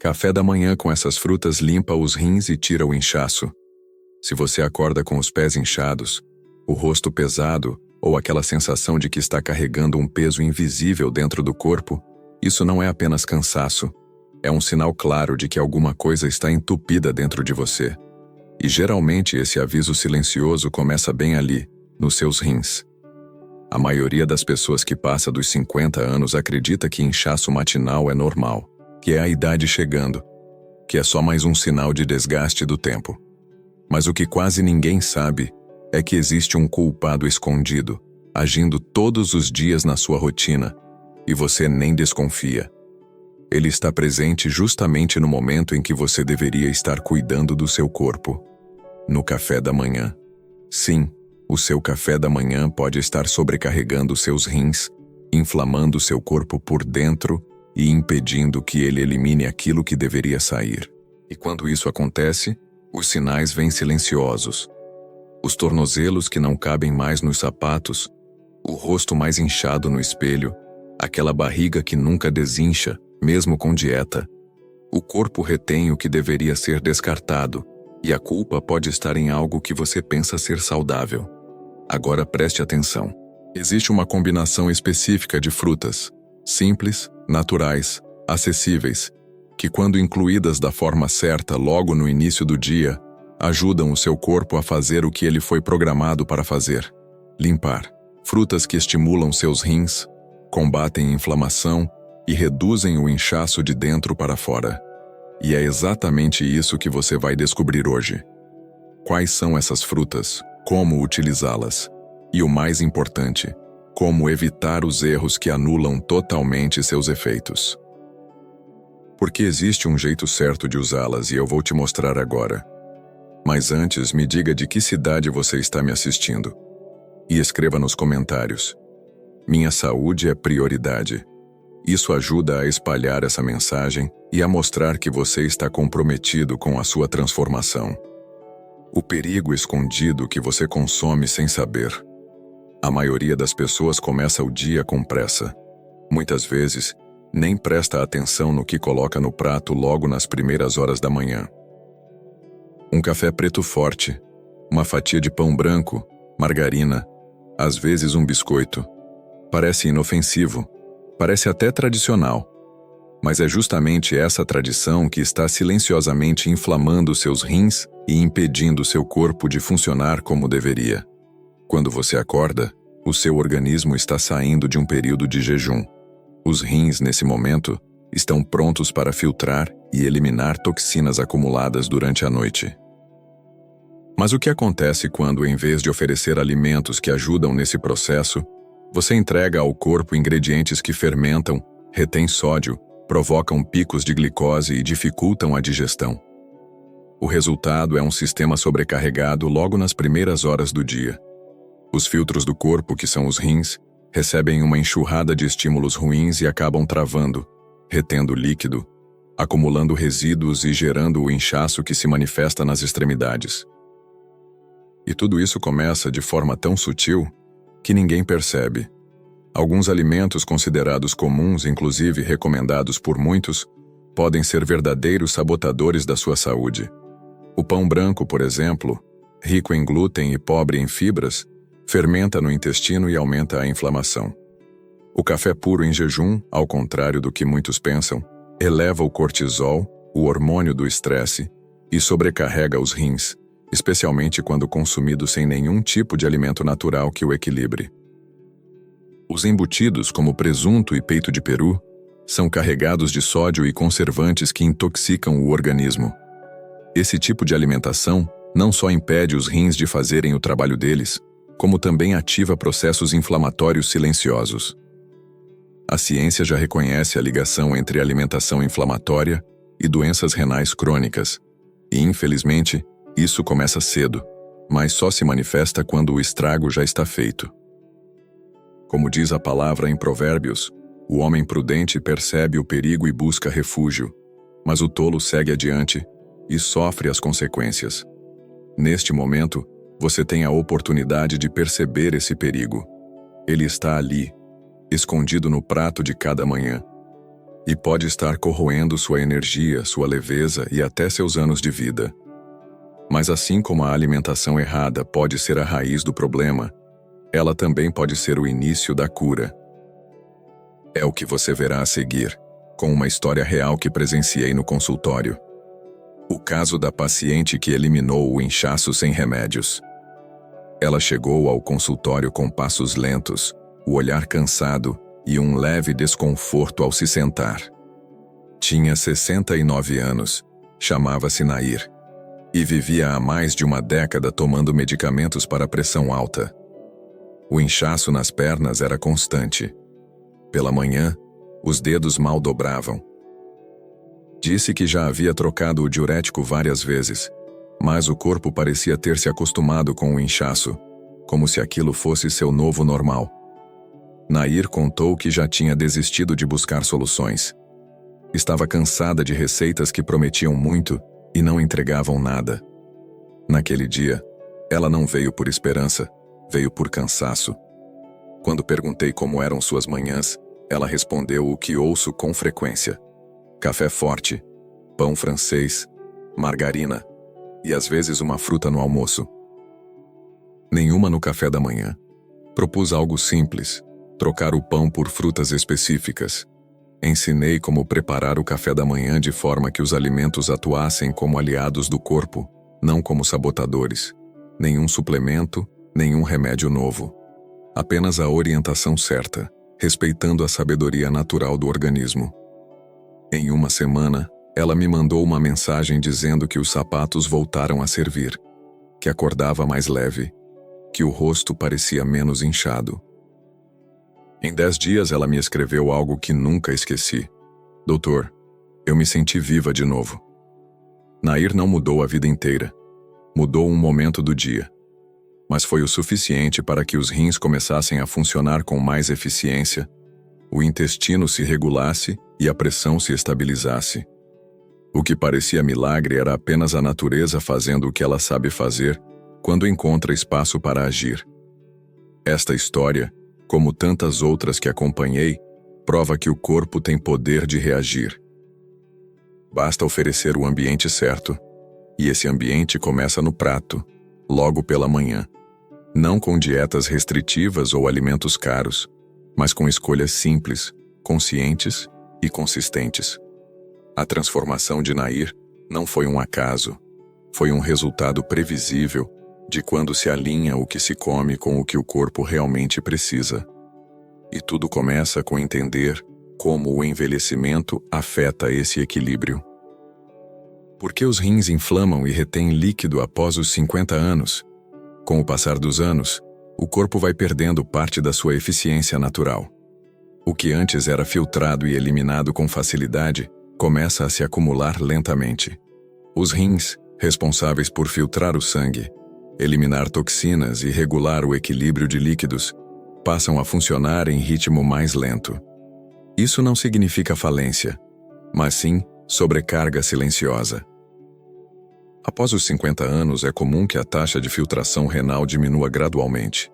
Café da manhã com essas frutas limpa os rins e tira o inchaço. Se você acorda com os pés inchados, o rosto pesado ou aquela sensação de que está carregando um peso invisível dentro do corpo, isso não é apenas cansaço. É um sinal claro de que alguma coisa está entupida dentro de você. E geralmente esse aviso silencioso começa bem ali, nos seus rins. A maioria das pessoas que passa dos 50 anos acredita que inchaço matinal é normal, que é a idade chegando, que é só mais um sinal de desgaste do tempo. Mas o que quase ninguém sabe é que existe um culpado escondido, agindo todos os dias na sua rotina, e você nem desconfia. Ele está presente justamente no momento em que você deveria estar cuidando do seu corpo. No café da manhã. Sim, o seu café da manhã pode estar sobrecarregando seus rins, inflamando seu corpo por dentro e impedindo que ele elimine aquilo que deveria sair. E quando isso acontece, os sinais vêm silenciosos. Os tornozelos que não cabem mais nos sapatos, o rosto mais inchado no espelho, aquela barriga que nunca desincha, mesmo com dieta. O corpo retém o que deveria ser descartado, e a culpa pode estar em algo que você pensa ser saudável. Agora preste atenção. Existe uma combinação específica de frutas, simples, naturais, acessíveis, que quando incluídas da forma certa logo no início do dia, ajudam o seu corpo a fazer o que ele foi programado para fazer: limpar. Frutas que estimulam seus rins, combatem inflamação e reduzem o inchaço de dentro para fora. E é exatamente isso que você vai descobrir hoje. Quais são essas frutas? Como utilizá-las? E o mais importante, como evitar os erros que anulam totalmente seus efeitos. Porque existe um jeito certo de usá-las e eu vou te mostrar agora. Mas antes, me diga de que cidade você está me assistindo. E escreva nos comentários. Minha saúde é prioridade. Isso ajuda a espalhar essa mensagem e a mostrar que você está comprometido com a sua transformação. O perigo escondido que você consome sem saber. A maioria das pessoas começa o dia com pressa. Muitas vezes, nem presta atenção no que coloca no prato logo nas primeiras horas da manhã. Um café preto forte, uma fatia de pão branco, margarina, às vezes um biscoito. Parece inofensivo, parece até tradicional. Mas é justamente essa tradição que está silenciosamente inflamando seus rins e impedindo seu corpo de funcionar como deveria. Quando você acorda, o seu organismo está saindo de um período de jejum. Os rins, nesse momento, estão prontos para filtrar e eliminar toxinas acumuladas durante a noite. Mas o que acontece quando, em vez de oferecer alimentos que ajudam nesse processo, você entrega ao corpo ingredientes que fermentam, retêm sódio, provocam picos de glicose e dificultam a digestão? O resultado é um sistema sobrecarregado logo nas primeiras horas do dia. Os filtros do corpo, que são os rins, recebem uma enxurrada de estímulos ruins e acabam travando, retendo líquido, acumulando resíduos e gerando o inchaço que se manifesta nas extremidades. E tudo isso começa de forma tão sutil que ninguém percebe. Alguns alimentos considerados comuns, inclusive recomendados por muitos, podem ser verdadeiros sabotadores da sua saúde. O pão branco, por exemplo, rico em glúten e pobre em fibras, fermenta no intestino e aumenta a inflamação. O café puro em jejum, ao contrário do que muitos pensam, eleva o cortisol, o hormônio do estresse, e sobrecarrega os rins, especialmente quando consumido sem nenhum tipo de alimento natural que o equilibre. Os embutidos, como presunto e peito de peru, são carregados de sódio e conservantes que intoxicam o organismo. Esse tipo de alimentação não só impede os rins de fazerem o trabalho deles, como também ativa processos inflamatórios silenciosos. A ciência já reconhece a ligação entre alimentação inflamatória e doenças renais crônicas, e infelizmente, isso começa cedo, mas só se manifesta quando o estrago já está feito. Como diz a palavra em Provérbios, o homem prudente percebe o perigo e busca refúgio, mas o tolo segue adiante e sofre as consequências. Neste momento, você tem a oportunidade de perceber esse perigo. Ele está ali, escondido no prato de cada manhã. e pode estar corroendo sua energia, sua leveza e até seus anos de vida. Mas assim como a alimentação errada pode ser a raiz do problema, ela também pode ser o início da cura. É o que você verá a seguir, com uma história real que presenciei no consultório. O caso da paciente que eliminou o inchaço sem remédios. Ela chegou ao consultório com passos lentos, o olhar cansado e um leve desconforto ao se sentar. Tinha 69 anos, chamava-se Nair, e vivia há mais de uma década tomando medicamentos para pressão alta. O inchaço nas pernas era constante. Pela manhã, os dedos mal dobravam. Disse que já havia trocado o diurético várias vezes, mas o corpo parecia ter se acostumado com o inchaço, como se aquilo fosse seu novo normal. Nair contou que já tinha desistido de buscar soluções. Estava cansada de receitas que prometiam muito e não entregavam nada. Naquele dia, ela não veio por esperança, veio por cansaço. Quando perguntei como eram suas manhãs, ela respondeu o que ouço com frequência: café forte, pão francês, margarina e às vezes uma fruta no almoço. Nenhuma no café da manhã. Propus algo simples: trocar o pão por frutas específicas. Ensinei como preparar o café da manhã de forma que os alimentos atuassem como aliados do corpo, não como sabotadores. Nenhum suplemento, nenhum remédio novo. Apenas a orientação certa, respeitando a sabedoria natural do organismo. Em uma semana, ela me mandou uma mensagem dizendo que os sapatos voltaram a servir, que acordava mais leve, que o rosto parecia menos inchado. Em 10 dias ela me escreveu algo que nunca esqueci: doutor, eu me senti viva de novo. Nair não mudou a vida inteira. Mudou um momento do dia. Mas foi o suficiente para que os rins começassem a funcionar com mais eficiência, o intestino se regulasse e a pressão se estabilizasse. O que parecia milagre era apenas a natureza fazendo o que ela sabe fazer quando encontra espaço para agir. Esta história, como tantas outras que acompanhei, prova que o corpo tem poder de reagir. Basta oferecer o ambiente certo, e esse ambiente começa no prato, logo pela manhã. Não com dietas restritivas ou alimentos caros, mas com escolhas simples, conscientes e consistentes. A transformação de Nair não foi um acaso, foi um resultado previsível de quando se alinha o que se come com o que o corpo realmente precisa. E tudo começa com entender como o envelhecimento afeta esse equilíbrio. Por que os rins inflamam e retêm líquido após os 50 anos? Com o passar dos anos, o corpo vai perdendo parte da sua eficiência natural. O que antes era filtrado e eliminado com facilidade, começa a se acumular lentamente. Os rins, responsáveis por filtrar o sangue, eliminar toxinas e regular o equilíbrio de líquidos, passam a funcionar em ritmo mais lento. Isso não significa falência, mas sim sobrecarga silenciosa. Após os 50 anos, é comum que a taxa de filtração renal diminua gradualmente.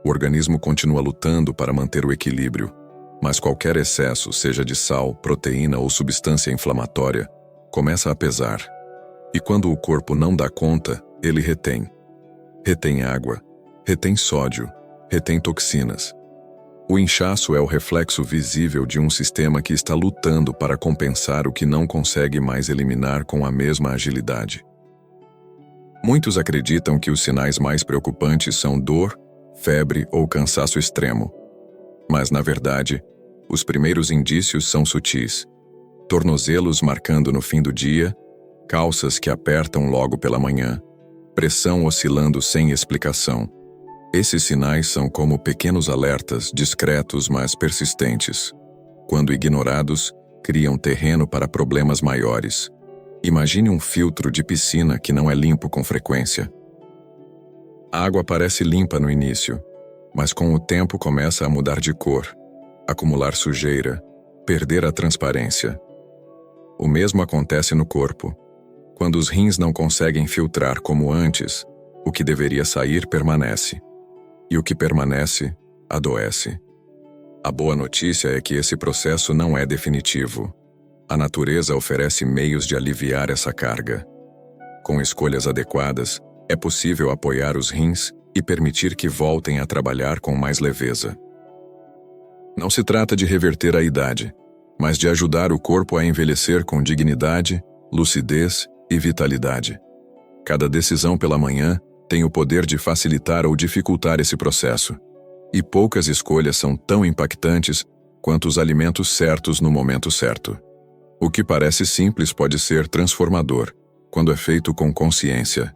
O organismo continua lutando para manter o equilíbrio, mas qualquer excesso, seja de sal, proteína ou substância inflamatória, começa a pesar. E quando o corpo não dá conta, ele retém. Retém água, retém sódio, retém toxinas. O inchaço é o reflexo visível de um sistema que está lutando para compensar o que não consegue mais eliminar com a mesma agilidade. Muitos acreditam que os sinais mais preocupantes são dor, febre ou cansaço extremo. Mas, na verdade, os primeiros indícios são sutis. Tornozelos marcando no fim do dia, calças que apertam logo pela manhã, pressão oscilando sem explicação. Esses sinais são como pequenos alertas, discretos mas persistentes. Quando ignorados, criam terreno para problemas maiores. Imagine um filtro de piscina que não é limpo com frequência. A água parece limpa no início, mas com o tempo começa a mudar de cor, acumular sujeira, perder a transparência. O mesmo acontece no corpo. Quando os rins não conseguem filtrar como antes, o que deveria sair permanece. E o que permanece, adoece. A boa notícia é que esse processo não é definitivo. A natureza oferece meios de aliviar essa carga. Com escolhas adequadas, é possível apoiar os rins e permitir que voltem a trabalhar com mais leveza. Não se trata de reverter a idade, mas de ajudar o corpo a envelhecer com dignidade, lucidez e vitalidade. Cada decisão pela manhã tem o poder de facilitar ou dificultar esse processo. E poucas escolhas são tão impactantes quanto os alimentos certos no momento certo. O que parece simples pode ser transformador, quando é feito com consciência.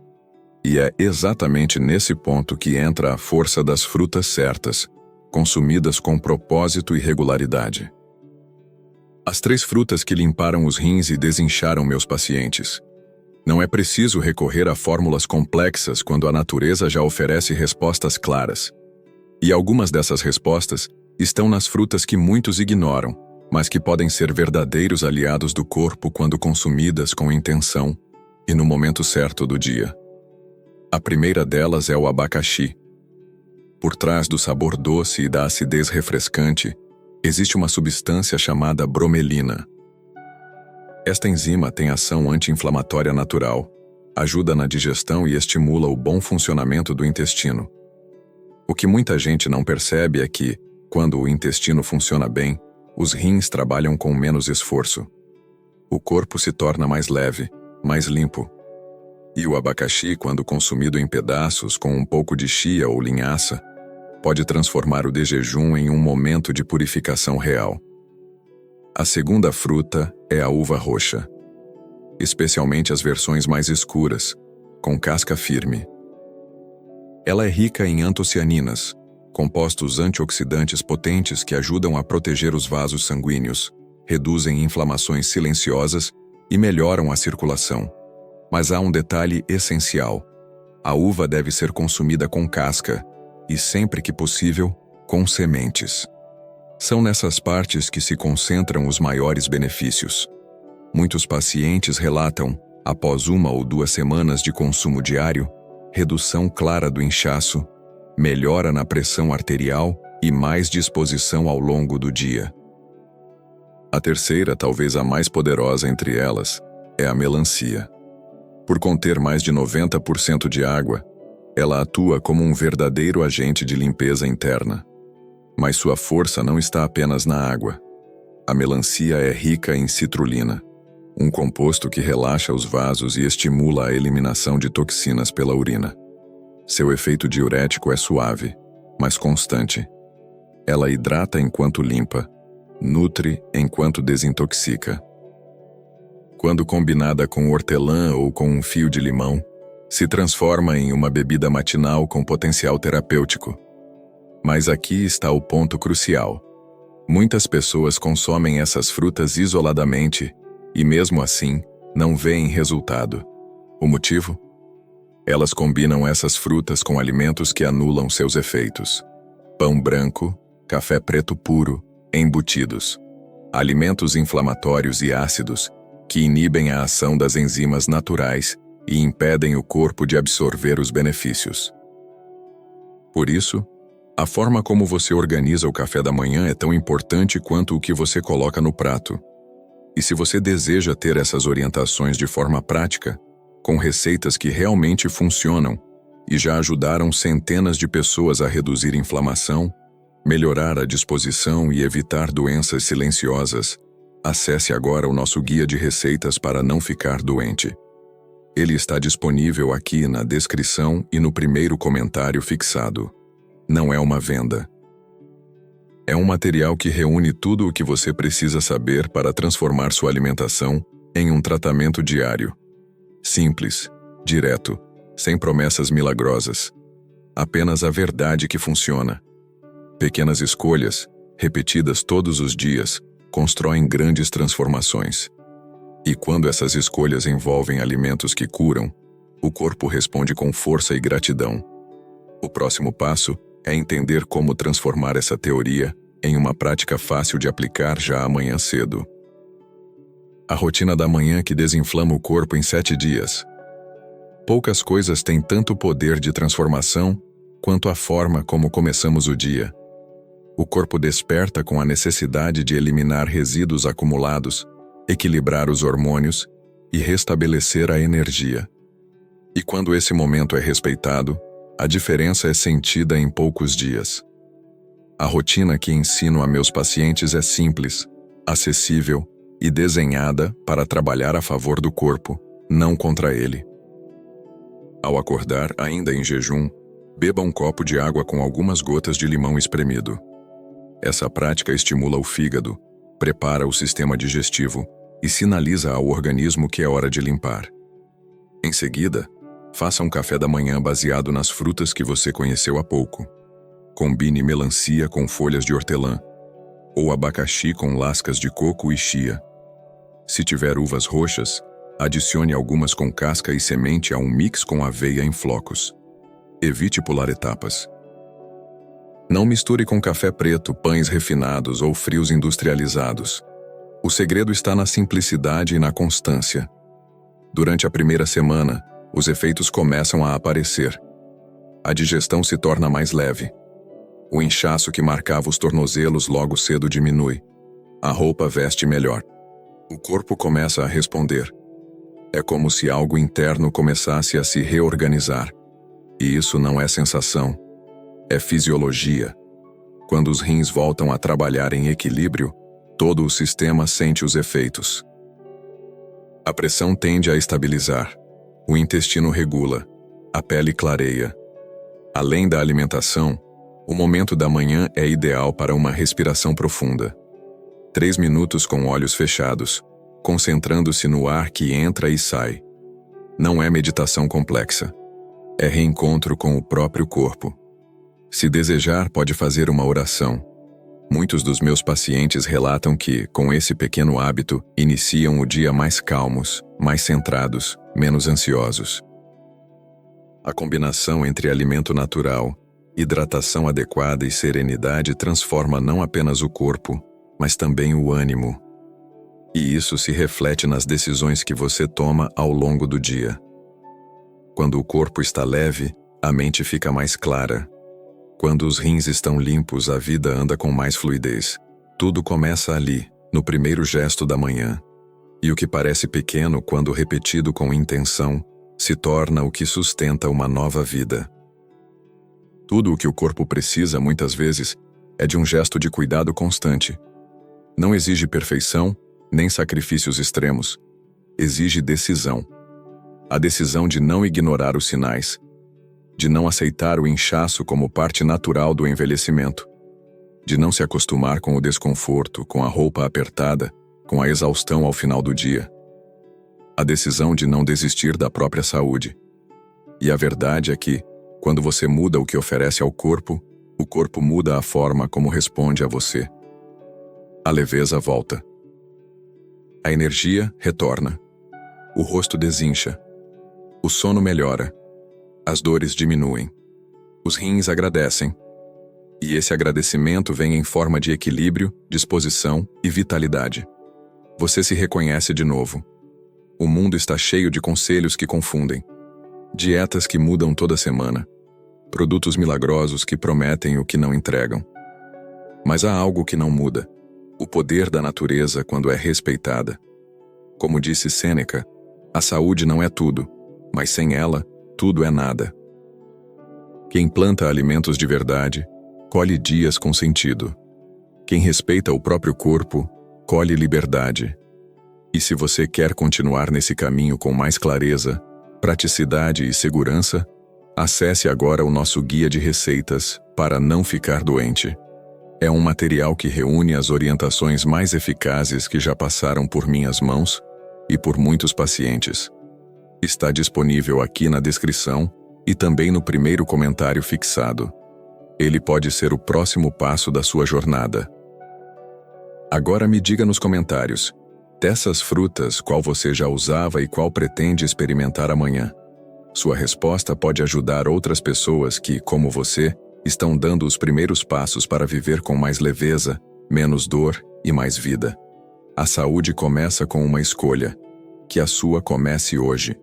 E é exatamente nesse ponto que entra a força das frutas certas, consumidas com propósito e regularidade. As 3 frutas que limparam os rins e desincharam meus pacientes. Não é preciso recorrer a fórmulas complexas quando a natureza já oferece respostas claras. E algumas dessas respostas estão nas frutas que muitos ignoram, mas que podem ser verdadeiros aliados do corpo quando consumidas com intenção e no momento certo do dia. A primeira delas é o abacaxi. Por trás do sabor doce e da acidez refrescante, existe uma substância chamada bromelina. Esta enzima tem ação anti-inflamatória natural, ajuda na digestão e estimula o bom funcionamento do intestino. O que muita gente não percebe é que, quando o intestino funciona bem, os rins trabalham com menos esforço. O corpo se torna mais leve, mais limpo. E o abacaxi, quando consumido em pedaços com um pouco de chia ou linhaça, pode transformar o desjejum em um momento de purificação real. A segunda fruta é a uva roxa, especialmente as versões mais escuras, com casca firme. Ela é rica em antocianinas, compostos antioxidantes potentes que ajudam a proteger os vasos sanguíneos, reduzem inflamações silenciosas e melhoram a circulação. Mas há um detalhe essencial: a uva deve ser consumida com casca e, sempre que possível, com sementes. São nessas partes que se concentram os maiores benefícios. Muitos pacientes relatam, após 1 ou 2 semanas de consumo diário, redução clara do inchaço, melhora na pressão arterial e mais disposição ao longo do dia. A terceira, talvez a mais poderosa entre elas, é a melancia. Por conter mais de 90% de água, ela atua como um verdadeiro agente de limpeza interna. Mas sua força não está apenas na água. A melancia é rica em citrulina, um composto que relaxa os vasos e estimula a eliminação de toxinas pela urina. Seu efeito diurético é suave, mas constante. Ela hidrata enquanto limpa, nutre enquanto desintoxica. Quando combinada com hortelã ou com um fio de limão, se transforma em uma bebida matinal com potencial terapêutico. Mas aqui está o ponto crucial. Muitas pessoas consomem essas frutas isoladamente e, mesmo assim, não veem resultado. O motivo? Elas combinam essas frutas com alimentos que anulam seus efeitos. Pão branco, café preto puro, embutidos. Alimentos inflamatórios e ácidos que inibem a ação das enzimas naturais e impedem o corpo de absorver os benefícios. Por isso, a forma como você organiza o café da manhã é tão importante quanto o que você coloca no prato. E se você deseja ter essas orientações de forma prática, com receitas que realmente funcionam e já ajudaram centenas de pessoas a reduzir inflamação, melhorar a disposição e evitar doenças silenciosas, acesse agora o nosso guia de receitas para não ficar doente. Ele está disponível aqui na descrição e no primeiro comentário fixado. Não é uma venda. É um material que reúne tudo o que você precisa saber para transformar sua alimentação em um tratamento diário. Simples, direto, sem promessas milagrosas. Apenas a verdade que funciona. Pequenas escolhas, repetidas todos os dias, constroem grandes transformações. E quando essas escolhas envolvem alimentos que curam, o corpo responde com força e gratidão. O próximo passo é entender como transformar essa teoria em uma prática fácil de aplicar já amanhã cedo. A rotina da manhã que desinflama o corpo em 7 dias. Poucas coisas têm tanto poder de transformação quanto a forma como começamos o dia. o corpo desperta com a necessidade de eliminar resíduos acumulados, equilibrar os hormônios e restabelecer a energia. E quando esse momento é respeitado, a diferença é sentida em poucos dias. A rotina que ensino a meus pacientes é simples, acessível e desenhada para trabalhar a favor do corpo, não contra ele. Ao acordar, ainda em jejum, beba um copo de água com algumas gotas de limão espremido. Essa prática estimula o fígado, prepara o sistema digestivo e sinaliza ao organismo que é hora de limpar. Em seguida, faça um café da manhã baseado nas frutas que você conheceu há pouco. Combine melancia com folhas de hortelã, ou abacaxi com lascas de coco e chia. Se tiver uvas roxas, adicione algumas com casca e semente a um mix com aveia em flocos. Evite pular etapas. Não misture com café preto, pães refinados ou frios industrializados. O segredo está na simplicidade e na constância. Durante a primeira semana, os efeitos começam a aparecer. A digestão se torna mais leve. O inchaço que marcava os tornozelos logo cedo diminui. A roupa veste melhor. O corpo começa a responder. É como se algo interno começasse a se reorganizar. E isso não é sensação. É fisiologia. Quando os rins voltam a trabalhar em equilíbrio, todo o sistema sente os efeitos. A pressão tende a estabilizar. O intestino regula. A pele clareia. Além da alimentação, o momento da manhã é ideal para uma respiração profunda. 3 minutos com olhos fechados, concentrando-se no ar que entra e sai. Não é meditação complexa. É reencontro com o próprio corpo. Se desejar, pode fazer uma oração. Muitos dos meus pacientes relatam que, com esse pequeno hábito, iniciam o dia mais calmos, mais centrados, menos ansiosos. A combinação entre alimento natural, hidratação adequada e serenidade transforma não apenas o corpo, mas também o ânimo. E isso se reflete nas decisões que você toma ao longo do dia. Quando o corpo está leve, a mente fica mais clara. Quando os rins estão limpos, a vida anda com mais fluidez. Tudo começa ali, no primeiro gesto da manhã. E o que parece pequeno, quando repetido com intenção, se torna o que sustenta uma nova vida. Tudo o que o corpo precisa, muitas vezes, é de um gesto de cuidado constante. Não exige perfeição, nem sacrifícios extremos. Exige decisão. A decisão de não ignorar os sinais, de não aceitar o inchaço como parte natural do envelhecimento, de não se acostumar com o desconforto, com a roupa apertada, com a exaustão ao final do dia. A decisão de não desistir da própria saúde. E a verdade é que, quando você muda o que oferece ao corpo, o corpo muda a forma como responde a você. A leveza volta. A energia retorna. O rosto desincha. O sono melhora. As dores diminuem. Os rins agradecem. E esse agradecimento vem em forma de equilíbrio, disposição e vitalidade. Você se reconhece de novo. O mundo está cheio de conselhos que confundem. Dietas que mudam toda semana. Produtos milagrosos que prometem o que não entregam. Mas há algo que não muda. O poder da natureza quando é respeitada. Como disse Sêneca, a saúde não é tudo, mas sem ela, tudo é nada. Quem planta alimentos de verdade, colhe dias com sentido. Quem respeita o próprio corpo, colhe liberdade. E se você quer continuar nesse caminho com mais clareza, praticidade e segurança, acesse agora o nosso guia de receitas para não ficar doente. É um material que reúne as orientações mais eficazes que já passaram por minhas mãos e por muitos pacientes. Está disponível aqui na descrição e também no primeiro comentário fixado. Ele pode ser o próximo passo da sua jornada. Agora me diga nos comentários, dessas frutas, qual você já usava e qual pretende experimentar amanhã? Sua resposta pode ajudar outras pessoas que, como você, estão dando os primeiros passos para viver com mais leveza, menos dor e mais vida. A saúde começa com uma escolha. Que a sua comece hoje.